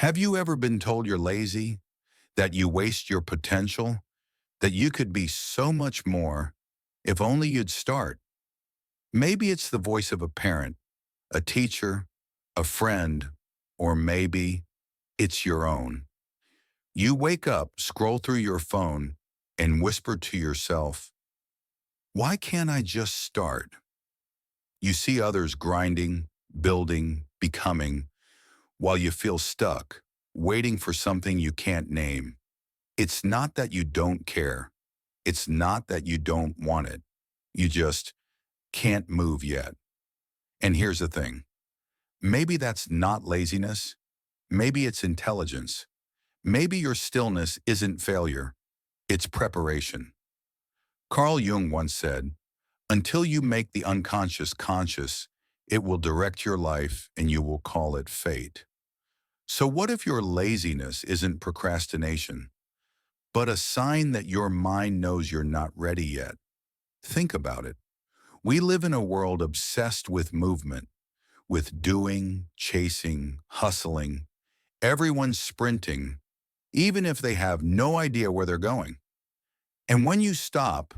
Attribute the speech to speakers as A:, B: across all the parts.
A: Have you ever been told you're lazy, that you waste your potential, that you could be so much more if only you'd start? Maybe it's the voice of a parent, a teacher, a friend, or maybe it's your own. You wake up, scroll through your phone, and whisper to yourself, why can't I just start? You see others grinding, building, becoming, while you feel stuck, waiting for something you can't name. It's not that you don't care. It's not that you don't want it. You just can't move yet. And here's the thing. Maybe that's not laziness. Maybe it's intelligence. Maybe your stillness isn't failure. It's preparation. Carl Jung once said, until you make the unconscious conscious, it will direct your life and you will call it fate. So what if your laziness isn't procrastination, but a sign that your mind knows you're not ready yet? Think about it. We live in a world obsessed with movement, with doing, chasing, hustling. Everyone's sprinting, even if they have no idea where they're going. And when you stop,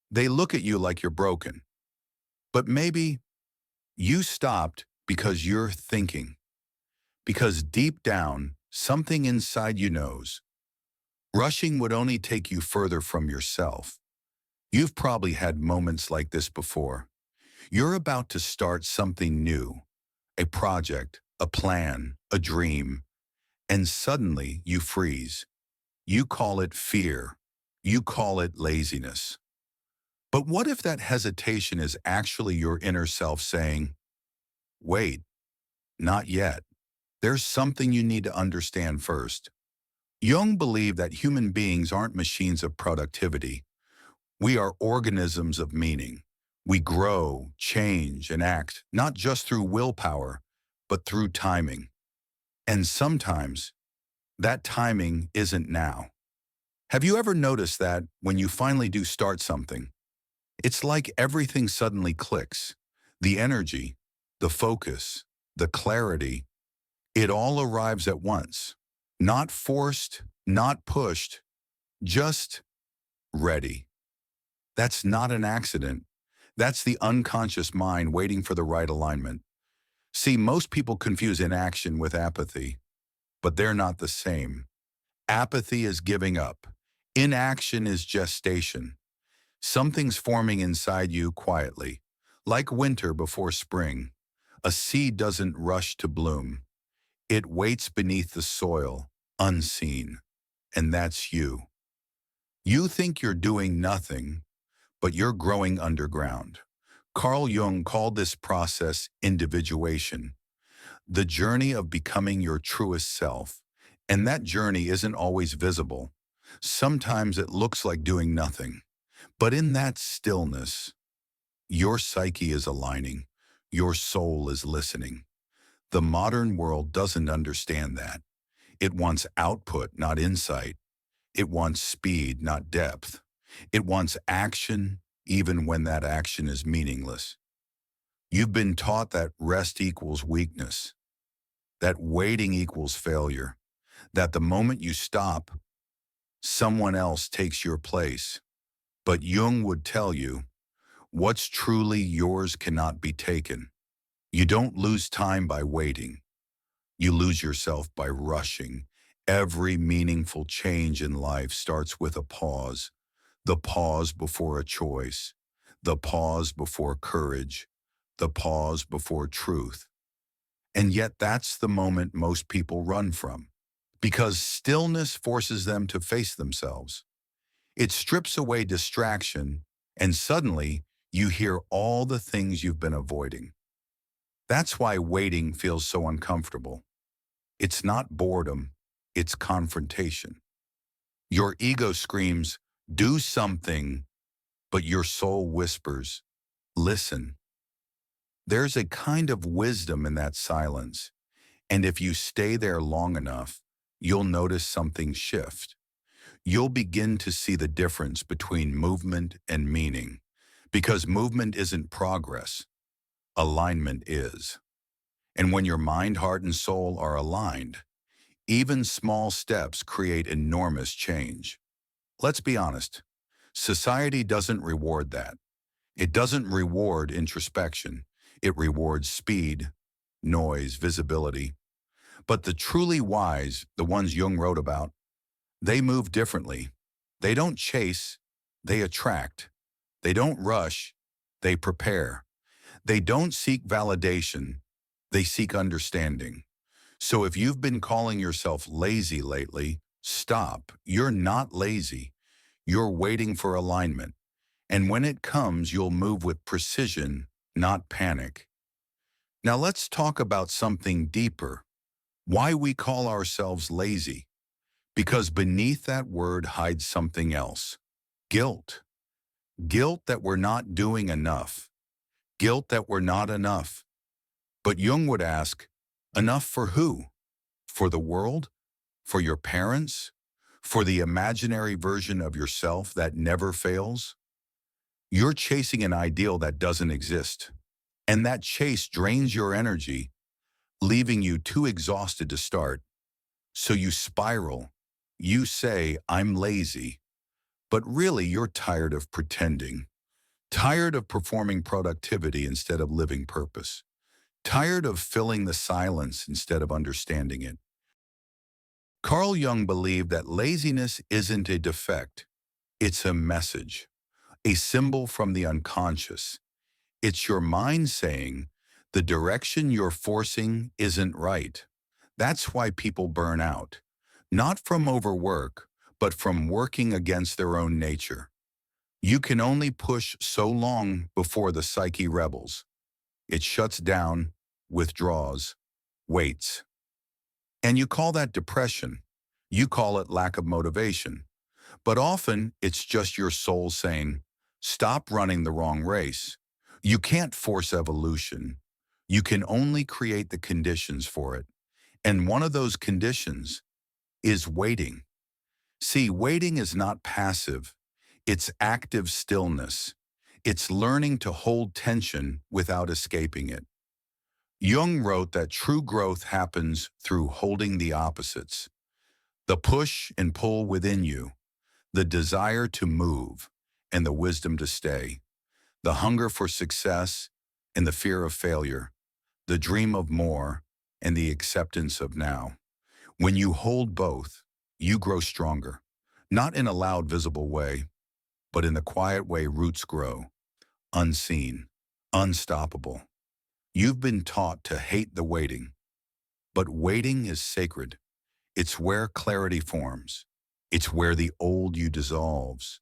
A: they look at you like you're broken. But maybe you stopped because you're thinking, because deep down, something inside you knows. Rushing would only take you further from yourself. You've probably had moments like this before. You're about to start something new, a project, a plan, a dream, and suddenly you freeze. You call it fear. You call it laziness. But what if that hesitation is actually your inner self saying, wait, not yet. There's something you need to understand first. Jung believed that human beings aren't machines of productivity. We are organisms of meaning. We grow, change, and act not just through willpower, but through timing. And sometimes, that timing isn't now. Have you ever noticed that when you finally do start something, it's like everything suddenly clicks? The energy, the focus, the clarity, it all arrives at once. Not forced, not pushed, just ready. That's not an accident. That's the unconscious mind waiting for the right alignment. See, most people confuse inaction with apathy, but they're not the same. Apathy is giving up. Inaction is gestation. Something's forming inside you quietly, like winter before spring. A seed doesn't rush to bloom. It waits beneath the soil, unseen. And that's you. You think you're doing nothing, but you're growing underground. Carl Jung called this process individuation, the journey of becoming your truest self. And that journey isn't always visible. Sometimes it looks like doing nothing. But in that stillness, your psyche is aligning. Your soul is listening. The modern world doesn't understand that. It wants output, not insight. It wants speed, not depth. It wants action, even when that action is meaningless. You've been taught that rest equals weakness, that waiting equals failure, that the moment you stop, someone else takes your place. But Jung would tell you, what's truly yours cannot be taken. You don't lose time by waiting. You lose yourself by rushing. Every meaningful change in life starts with a pause. The pause before a choice. The pause before courage. The pause before truth. And yet that's the moment most people run from, because stillness forces them to face themselves. It strips away distraction, and suddenly you hear all the things you've been avoiding. That's why waiting feels so uncomfortable. It's not boredom, it's confrontation. Your ego screams, do something, but your soul whispers, listen. There's a kind of wisdom in that silence, and if you stay there long enough, you'll notice something shift. You'll begin to see the difference between movement and meaning, because movement isn't progress, alignment is. And when your mind, heart, and soul are aligned, Even small steps create enormous change. Let's be honest. Society doesn't reward that. It doesn't reward introspection. It rewards speed, noise, visibility. But the truly wise, the ones Jung wrote about, they move differently. They don't chase, they attract. They don't rush, they prepare. They don't seek validation, they seek understanding. So if you've been calling yourself lazy lately, stop. You're not lazy. You're waiting for alignment. And when it comes, you'll move with precision, not panic. Now let's talk about something deeper. Why we call ourselves lazy. Because beneath that word hides something else. Guilt. Guilt that we're not doing enough. Guilt that we're not enough. But Jung would ask, enough for who? For the world? For your parents? For the imaginary version of yourself that never fails? You're chasing an ideal that doesn't exist. And that chase drains your energy, leaving you too exhausted to start. So you spiral. You say, I'm lazy. But really, you're tired of pretending. Tired of performing productivity instead of living purpose. Tired of filling the silence instead of understanding it. Carl Jung believed that laziness isn't a defect. It's a message, a symbol from the unconscious. It's your mind saying, the direction you're forcing isn't right. That's why people burn out. Not from overwork, but from working against their own nature. You can only push so long before the psyche rebels. It shuts down, withdraws, waits. And you call that depression. You call it lack of motivation. But often it's just your soul saying, stop running the wrong race. You can't force evolution. You can only create the conditions for it. And one of those conditions is waiting. See, waiting is not passive. It's active stillness. It's learning to hold tension without escaping it. Jung wrote that true growth happens through holding the opposites. The push and pull within you, the desire to move, and the wisdom to stay, the hunger for success and the fear of failure, the dream of more and the acceptance of now. When you hold both, you grow stronger, not in a loud, visible way, but in the quiet way roots grow, unseen, unstoppable. You've been taught to hate the waiting, but waiting is sacred. It's where clarity forms. It's where the old you dissolves.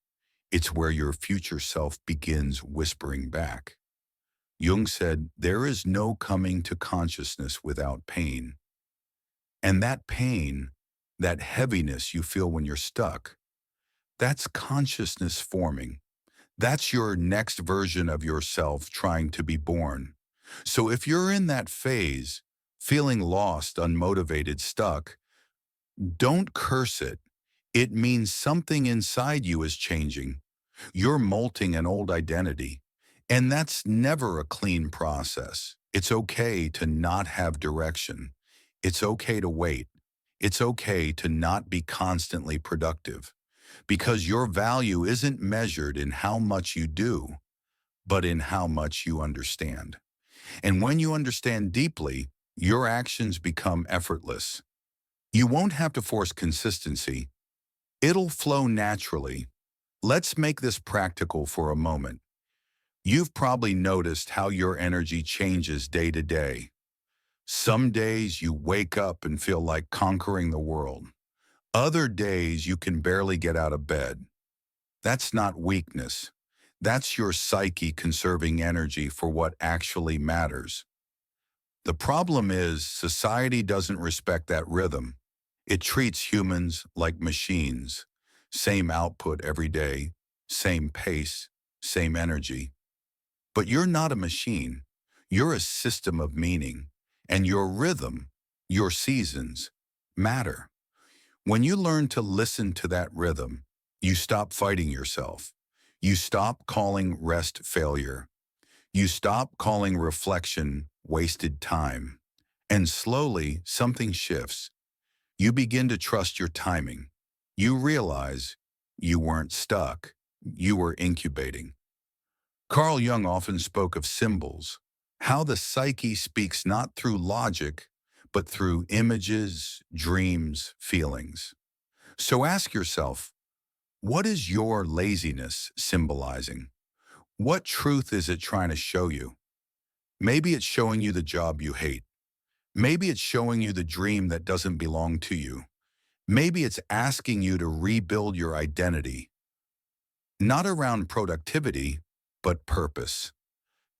A: It's where your future self begins whispering back. Jung said, there is no coming to consciousness without pain. And that pain, that heaviness you feel when you're stuck, that's consciousness forming. That's your next version of yourself trying to be born. So if you're in that phase, feeling lost, unmotivated, stuck, don't curse it. It means something inside you is changing. You're molting an old identity. And that's never a clean process. It's okay to not have direction. It's okay to wait. It's okay to not be constantly productive. Because your value isn't measured in how much you do, but in how much you understand. And when you understand deeply, your actions become effortless. You won't have to force consistency. It'll flow naturally. Let's make this practical for a moment. You've probably noticed how your energy changes day to day. Some days you wake up and feel like conquering the world. Other days you can barely get out of bed. That's not weakness. That's your psyche conserving energy for what actually matters. The problem is society doesn't respect that rhythm. It treats humans like machines. Same output every day, same pace, same energy. But you're not a machine. You're a system of meaning. And your rhythm, your seasons, matter. When you learn to listen to that rhythm, you stop fighting yourself. You stop calling rest failure. You stop calling reflection wasted time. And slowly, something shifts. You begin to trust your timing. You realize you weren't stuck. You were incubating. Carl Jung often spoke of symbols, how the psyche speaks not through logic, but through images, dreams, feelings. So ask yourself, what is your laziness symbolizing? What truth is it trying to show you? Maybe it's showing you the job you hate. Maybe it's showing you the dream that doesn't belong to you. Maybe it's asking you to rebuild your identity, not around productivity, but purpose.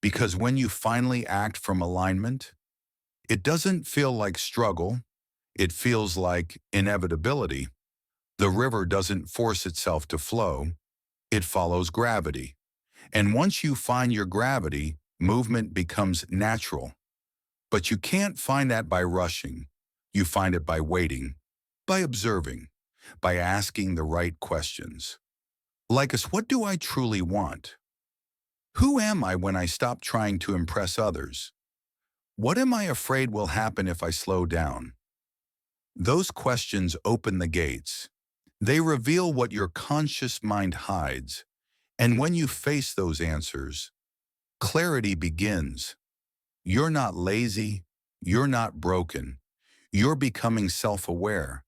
A: Because when you finally act from alignment, it doesn't feel like struggle. It feels like inevitability. The river doesn't force itself to flow. It follows gravity. And once you find your gravity, movement becomes natural. But you can't find that by rushing. You find it by waiting, by observing, by asking the right questions. Like us, what do I truly want? Who am I when I stop trying to impress others? What am I afraid will happen if I slow down? Those questions open the gates. They reveal what your conscious mind hides. And when you face those answers, clarity begins. You're not lazy. You're not broken. You're becoming self-aware.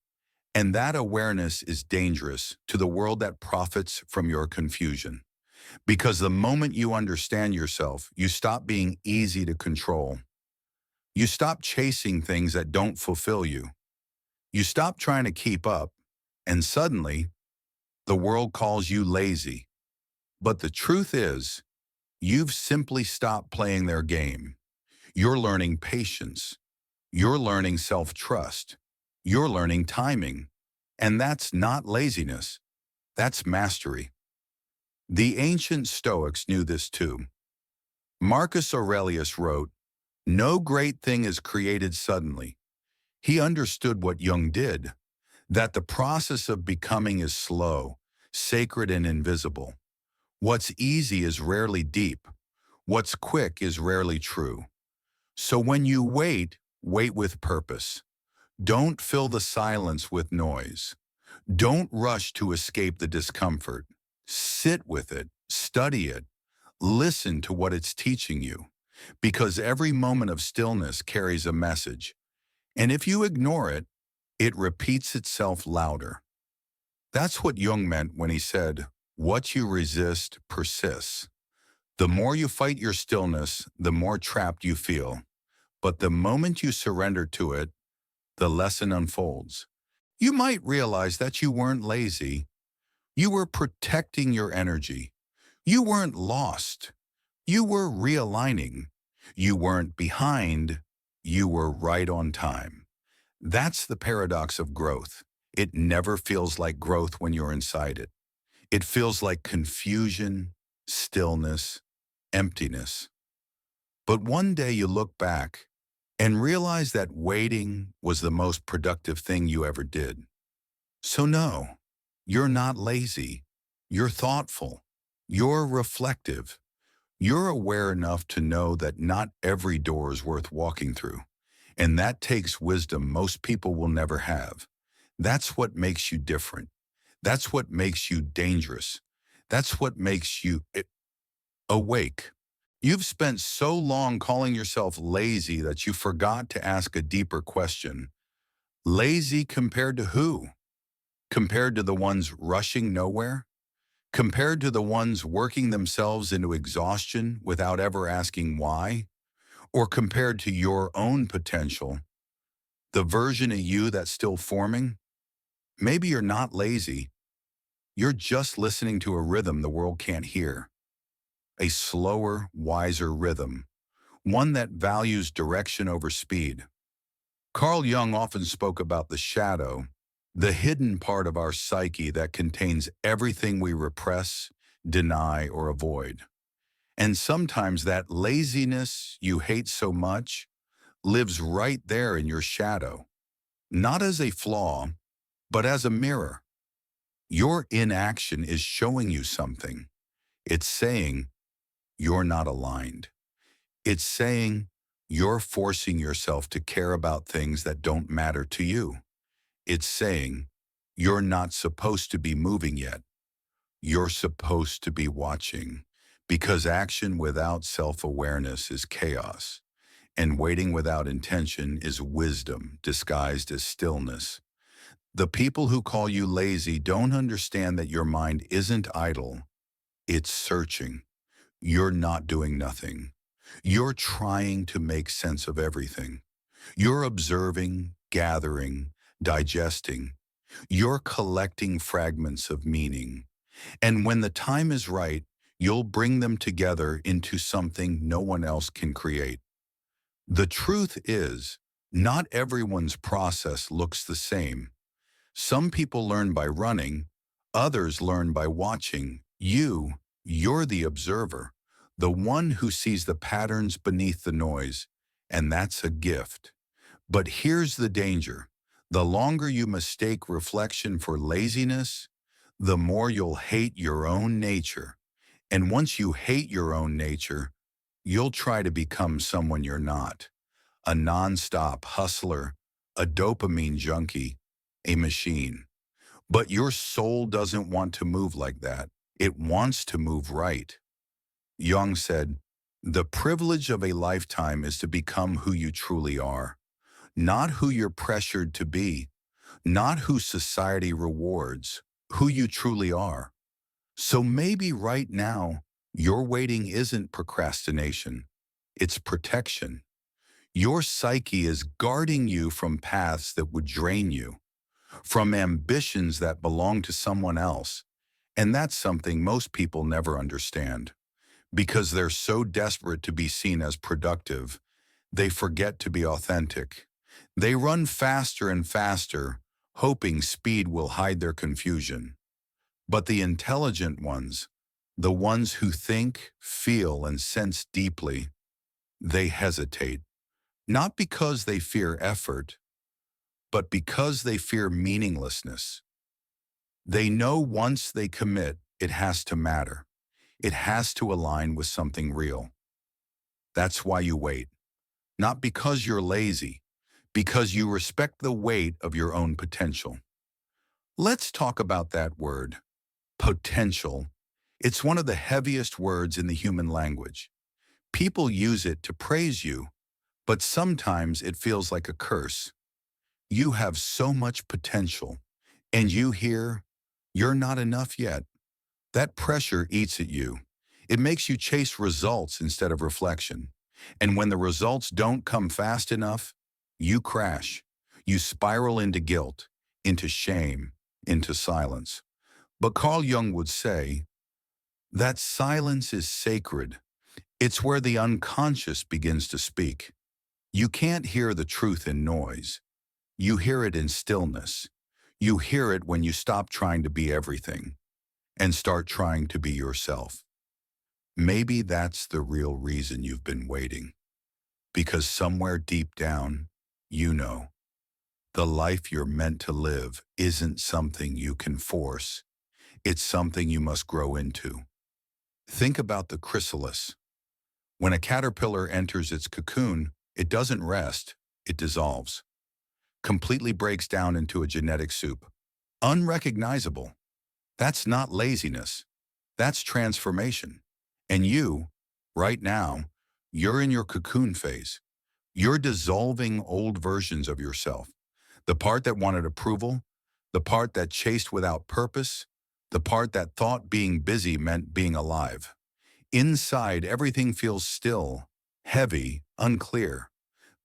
A: And that awareness is dangerous to the world that profits from your confusion. Because the moment you understand yourself, you stop being easy to control. You stop chasing things that don't fulfill you. You stop trying to keep up, and suddenly, the world calls you lazy. But the truth is, you've simply stopped playing their game. You're learning patience. You're learning self-trust. You're learning timing. And that's not laziness. That's mastery. The ancient Stoics knew this too. Marcus Aurelius wrote, "No great thing is created suddenly." He understood what Jung did, that the process of becoming is slow, sacred and invisible. What's easy is rarely deep. What's quick is rarely true. So when you wait, wait with purpose. Don't fill the silence with noise. Don't rush to escape the discomfort. Sit with it, study it, listen to what it's teaching you, because every moment of stillness carries a message. And if you ignore it, it repeats itself louder. That's what Jung meant when he said, "What you resist persists." The more you fight your stillness, the more trapped you feel. But the moment you surrender to it, the lesson unfolds. You might realize that you weren't lazy. You were protecting your energy. You weren't lost. You were realigning. You weren't behind. You were right on time. That's the paradox of growth. It never feels like growth when you're inside it. It feels like confusion, stillness, emptiness. But one day you look back and realize that waiting was the most productive thing you ever did. So no, you're not lazy. You're thoughtful. You're reflective. You're aware enough to know that not every door is worth walking through. And that takes wisdom most people will never have. That's what makes you different. That's what makes you dangerous. That's what makes you awake. You've spent so long calling yourself lazy that you forgot to ask a deeper question. Lazy compared to who? Compared to the ones rushing nowhere? Compared to the ones working themselves into exhaustion without ever asking why? Or compared to your own potential, the version of you that's still forming? Maybe you're not lazy. You're just listening to a rhythm the world can't hear. A slower, wiser rhythm. One that values direction over speed. Carl Jung often spoke about the shadow, the hidden part of our psyche that contains everything we repress, deny, or avoid. And sometimes that laziness you hate so much lives right there in your shadow, not as a flaw, but as a mirror. Your inaction is showing you something. It's saying you're not aligned. It's saying you're forcing yourself to care about things that don't matter to you. It's saying, you're not supposed to be moving yet. You're supposed to be watching. Because action without self-awareness is chaos, and waiting without intention is wisdom disguised as stillness. The people who call you lazy don't understand that your mind isn't idle, it's searching. You're not doing nothing. You're trying to make sense of everything. You're observing, gathering, digesting. You're collecting fragments of meaning. And when the time is right, you'll bring them together into something no one else can create. The truth is, not everyone's process looks the same. Some people learn by running, others learn by watching. You're the observer, the one who sees the patterns beneath the noise, and that's a gift. But here's the danger. The longer you mistake reflection for laziness, the more you'll hate your own nature. And once you hate your own nature, you'll try to become someone you're not. A nonstop hustler, a dopamine junkie, a machine. But your soul doesn't want to move like that. It wants to move right. Jung said, "The privilege of a lifetime is to become who you truly are, not who you're pressured to be, not who society rewards, who you truly are." So maybe right now, your waiting isn't procrastination, it's protection. Your psyche is guarding you from paths that would drain you, from ambitions that belong to someone else. And that's something most people never understand. Because they're so desperate to be seen as productive, they forget to be authentic. They run faster and faster, hoping speed will hide their confusion. But the intelligent ones, the ones who think, feel, and sense deeply, they hesitate. Not because they fear effort, but because they fear meaninglessness. They know once they commit, it has to matter. It has to align with something real. That's why you wait. Not because you're lazy, because you respect the weight of your own potential. Let's talk about that word, potential. It's one of the heaviest words in the human language. People use it to praise you, but sometimes it feels like a curse. You have so much potential, and you hear, you're not enough yet. That pressure eats at you. It makes you chase results instead of reflection. And when the results don't come fast enough, you crash. You spiral into guilt, into shame, into silence. But Carl Jung would say that silence is sacred. It's where the unconscious begins to speak. You can't hear the truth in noise. You hear it in stillness. You hear it when you stop trying to be everything and start trying to be yourself. Maybe that's the real reason you've been waiting. Because somewhere deep down, you know, the life you're meant to live isn't something you can force. It's something you must grow into. Think about the chrysalis. When a caterpillar enters its cocoon, it doesn't rest, it dissolves. Completely breaks down into a genetic soup. Unrecognizable. That's not laziness. That's transformation. And you, right now, you're in your cocoon phase. You're dissolving old versions of yourself. The part that wanted approval, the part that chased without purpose, the part that thought being busy meant being alive. Inside, everything feels still, heavy, unclear.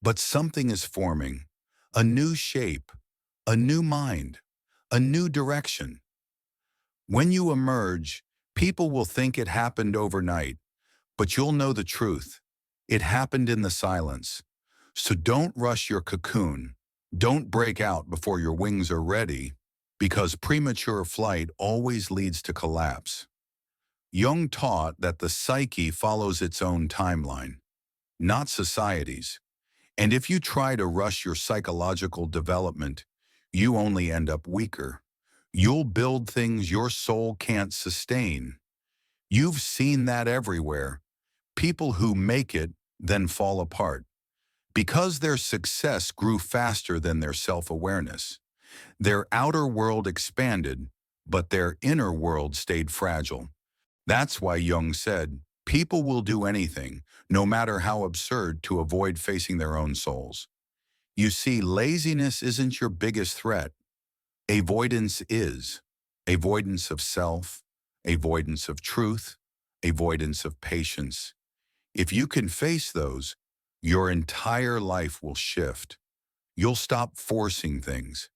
A: But something is forming. A new shape, a new mind, a new direction. When you emerge, people will think it happened overnight, but you'll know the truth. It happened in the silence. So don't rush your cocoon. Don't break out before your wings are ready, because premature flight always leads to collapse. Jung taught that the psyche follows its own timeline, not society's. And if you try to rush your psychological development, you only end up weaker. You'll build things your soul can't sustain. You've seen that everywhere. People who make it then fall apart because their success grew faster than their self-awareness. Their outer world expanded, but their inner world stayed fragile. That's why Jung said, people will do anything, no matter how absurd, to avoid facing their own souls. You see, laziness isn't your biggest threat. Avoidance is. Avoidance of self, avoidance of truth, avoidance of patience. If you can face those, your entire life will shift. You'll stop forcing things.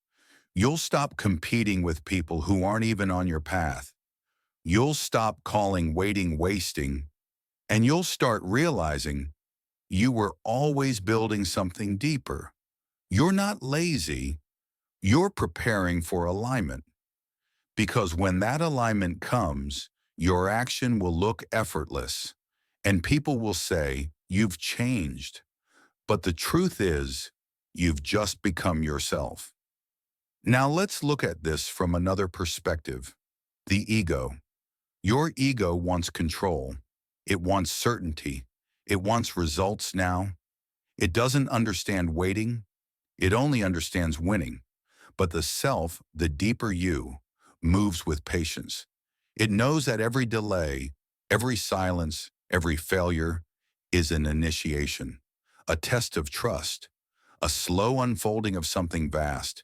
A: You'll stop competing with people who aren't even on your path. You'll stop calling waiting wasting, and you'll start realizing you were always building something deeper. You're not lazy, you're preparing for alignment. Because when that alignment comes, your action will look effortless, and people will say, you've changed. But the truth is, you've just become yourself. Now let's look at this from another perspective. The ego. Your ego wants control. It wants certainty. It wants results now. It doesn't understand waiting. It only understands winning. But the self, the deeper you, moves with patience. It knows that every delay, every silence, every failure is an initiation, a test of trust, a slow unfolding of something vast.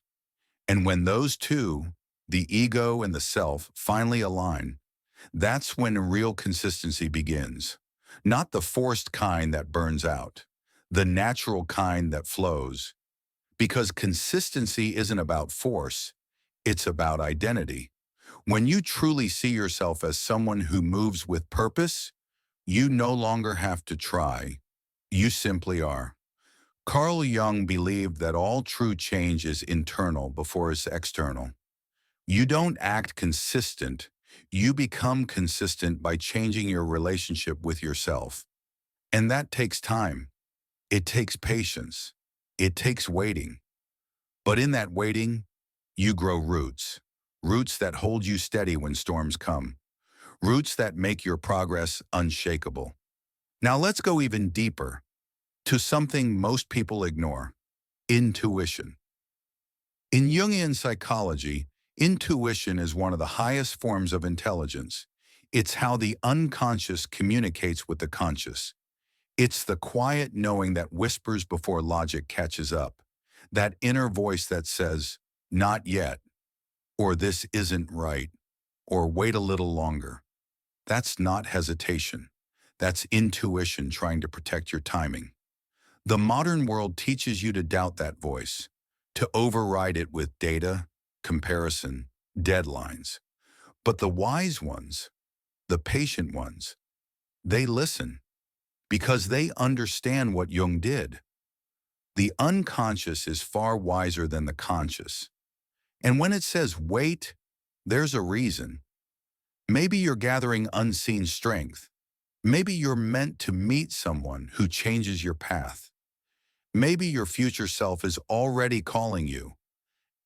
A: And when those two, the ego and the self, finally align, that's when real consistency begins. Not the forced kind that burns out, the natural kind that flows. Because consistency isn't about force, it's about identity. When you truly see yourself as someone who moves with purpose, you no longer have to try. You simply are. Carl Jung believed that all true change is internal before it's external. You don't act consistent, you become consistent by changing your relationship with yourself. And that takes time. It takes patience. It takes waiting. But in that waiting, you grow roots. Roots that hold you steady when storms come. Roots that make your progress unshakable. Now let's go even deeper to something most people ignore: intuition. In Jungian psychology, intuition is one of the highest forms of intelligence. It's how the unconscious communicates with the conscious. It's the quiet knowing that whispers before logic catches up. That inner voice that says, not yet, or this isn't right, or wait a little longer. That's not hesitation. That's intuition trying to protect your timing. The modern world teaches you to doubt that voice, to override it with data, comparison, deadlines. But the wise ones, the patient ones, they listen because they understand what Jung did. The unconscious is far wiser than the conscious. And when it says wait, there's a reason. Maybe you're gathering unseen strength. Maybe you're meant to meet someone who changes your path. Maybe your future self is already calling you,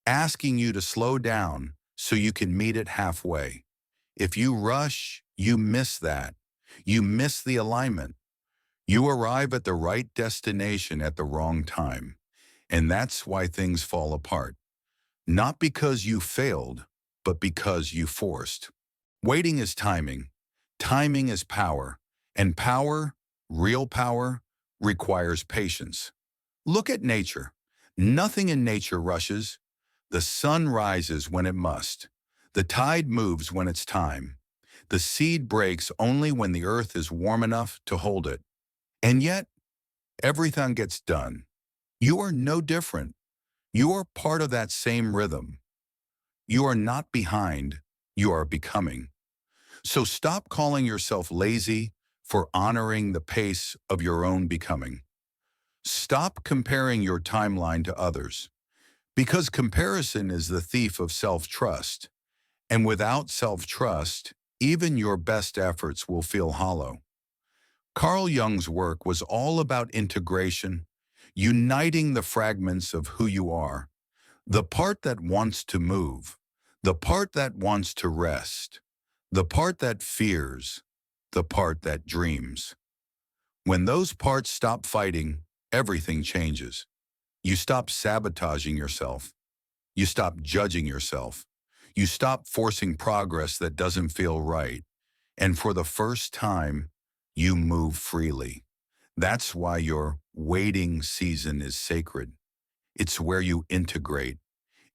A: asking you to slow down so you can meet it halfway. If you rush, you miss that. You miss the alignment. You arrive at the right destination at the wrong time. And that's why things fall apart. Not because you failed, but because you forced. Waiting is timing. Timing is power. And power, real power, requires patience. Look at nature. Nothing in nature rushes. The sun rises when it must. The tide moves when it's time. The seed breaks only when the earth is warm enough to hold it. And yet, everything gets done. You are no different. You are part of that same rhythm. You are not behind. You are becoming. So stop calling yourself lazy for honoring the pace of your own becoming. Stop comparing your timeline to others, because comparison is the thief of self-trust. And without self-trust, even your best efforts will feel hollow. Carl Jung's work was all about integration, uniting the fragments of who you are, the part that wants to move, the part that wants to rest, the part that fears, the part that dreams. When those parts stop fighting, everything changes. You stop sabotaging yourself. You stop judging yourself. You stop forcing progress that doesn't feel right. And for the first time, you move freely. That's why your waiting season is sacred. It's where you integrate.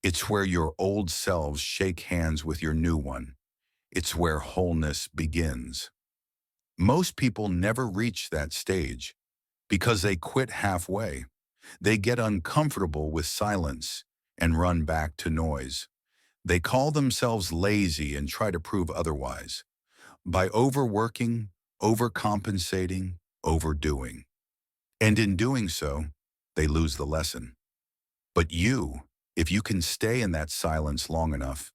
A: It's where your old selves shake hands with your new one. It's where wholeness begins. Most people never reach that stage because they quit halfway. They get uncomfortable with silence and run back to noise. They call themselves lazy and try to prove otherwise by overworking, overcompensating, overdoing. And in doing so, they lose the lesson. But you, if you can stay in that silence long enough,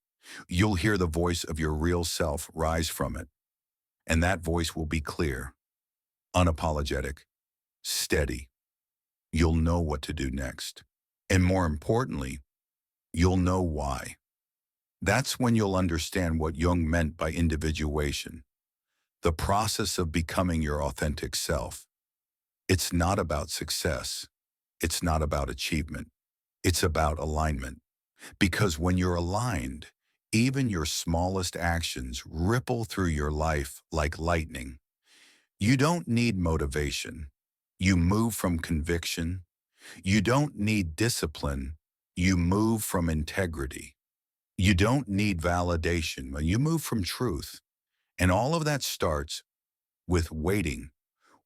A: you'll hear the voice of your real self rise from it. And that voice will be clear, unapologetic, steady. You'll know what to do next. And more importantly, you'll know why. That's when you'll understand what Jung meant by individuation, the process of becoming your authentic self. It's not about success. It's not about achievement. It's about alignment. Because when you're aligned, even your smallest actions ripple through your life like lightning. You don't need motivation. You move from conviction. You don't need discipline. You move from integrity. You don't need validation. You move from truth. And all of that starts with waiting.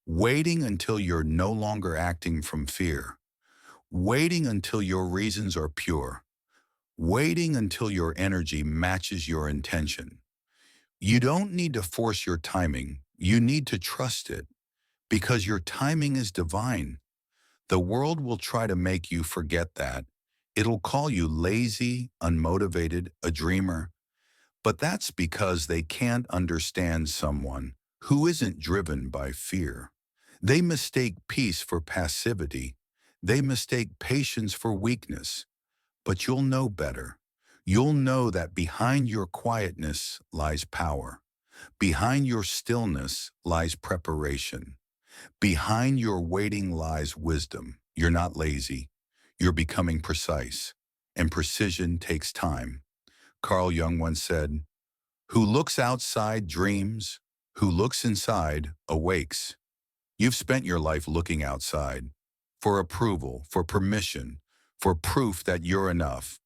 A: Waiting until you're no longer acting from fear. Waiting until your reasons are pure. Waiting until your energy matches your intention. You don't need to force your timing. You need to trust it because your timing is divine. The world will try to make you forget that. It'll call you lazy, unmotivated, a dreamer. But that's because they can't understand someone who isn't driven by fear. They mistake peace for passivity. They mistake patience for weakness. But you'll know better. You'll know that behind your quietness lies power. Behind your stillness lies preparation. Behind your waiting lies wisdom. You're not lazy. You're becoming precise. And precision takes time. Carl Jung once said, "Who looks outside dreams. Who looks inside awakes." You've spent your life looking outside for approval, for permission, for proof that you're enough.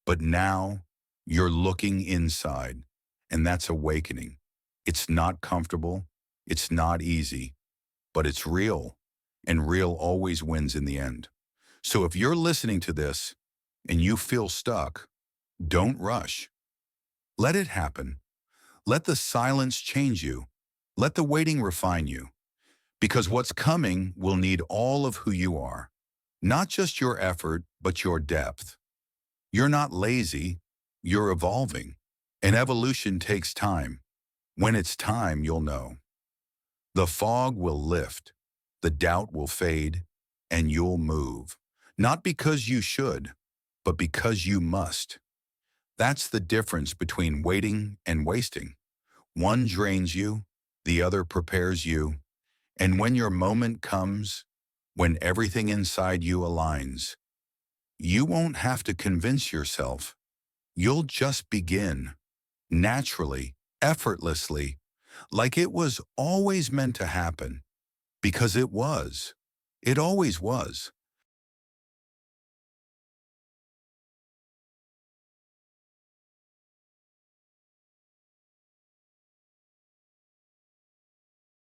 A: But now you're looking inside, and that's awakening. It's not comfortable. It's not easy, but it's real, and real always wins in the end. So if you're listening to this and you feel stuck, don't rush. Let it happen. Let the silence change you. Let the waiting refine you. Because what's coming will need all of who you are. Not just your effort, but your depth. You're not lazy. You're evolving. And evolution takes time. When it's time, you'll know. The fog will lift. The doubt will fade. And you'll move. Not because you should, but because you must. That's the difference between waiting and wasting. One drains you. The other prepares you. And when your moment comes, when everything inside you aligns, you won't have to convince yourself. You'll just begin, naturally, effortlessly, like it was always meant to happen, because it was. It always was.